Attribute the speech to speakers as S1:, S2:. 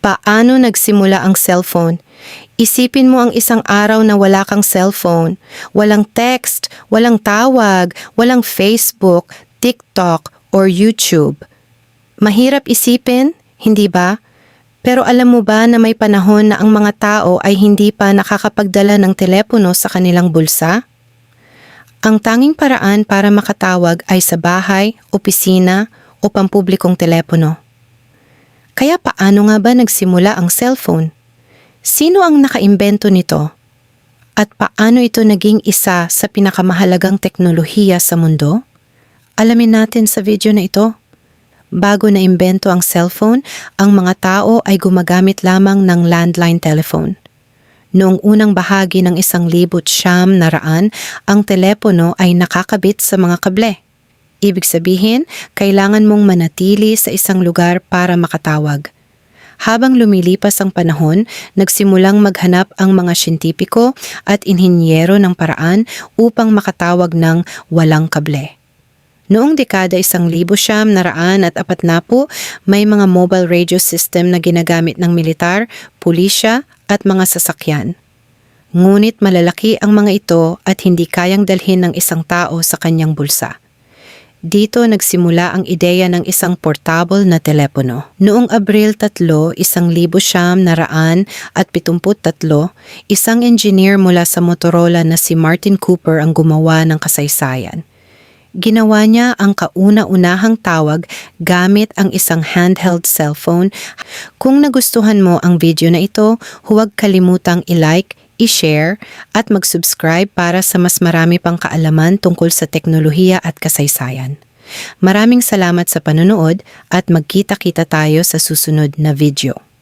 S1: Paano nagsimula ang cellphone? Isipin mo ang isang araw na wala kang cellphone. Walang text, walang tawag, walang Facebook, TikTok, or YouTube. Mahirap isipin, hindi ba? Pero alam mo ba na may panahon na ang mga tao ay hindi pa nakakapagdala ng telepono sa kanilang bulsa? Ang tanging paraan para makatawag ay sa bahay, opisina, o pampublikong telepono. Kaya paano nga ba nagsimula ang cellphone? Sino ang nakaimbento nito? At paano ito naging isa sa pinakamahalagang teknolohiya sa mundo? Alamin natin sa video na ito. Bago na imbento ang cellphone, ang mga tao ay gumagamit lamang ng landline telephone. Noong unang bahagi ng 1900, ang telepono ay nakakabit sa mga kable. Ibig sabihin, kailangan mong manatili sa isang lugar para makatawag. Habang lumilipas ang panahon, nagsimulang maghanap ang mga siyentipiko at inhinyero ng paraan upang makatawag ng walang kable. Noong dekada 1940 may mga mobile radio system na ginagamit ng militar, pulisya at mga sasakyan. Ngunit malalaki ang mga ito at hindi kayang dalhin ng isang tao sa kanyang bulsa. Dito nagsimula ang ideya ng isang portable na telepono. Noong Abril 3, 1973, isang engineer mula sa Motorola na si Martin Cooper ang gumawa ng kasaysayan. Ginawa niya ang kauna-unahang tawag gamit ang isang handheld cellphone. Kung nagustuhan mo ang video na ito, huwag kalimutang i-like, i-share at mag-subscribe para sa mas marami pang kaalaman tungkol sa teknolohiya at kasaysayan. Maraming salamat sa panonood at magkita-kita tayo sa susunod na video.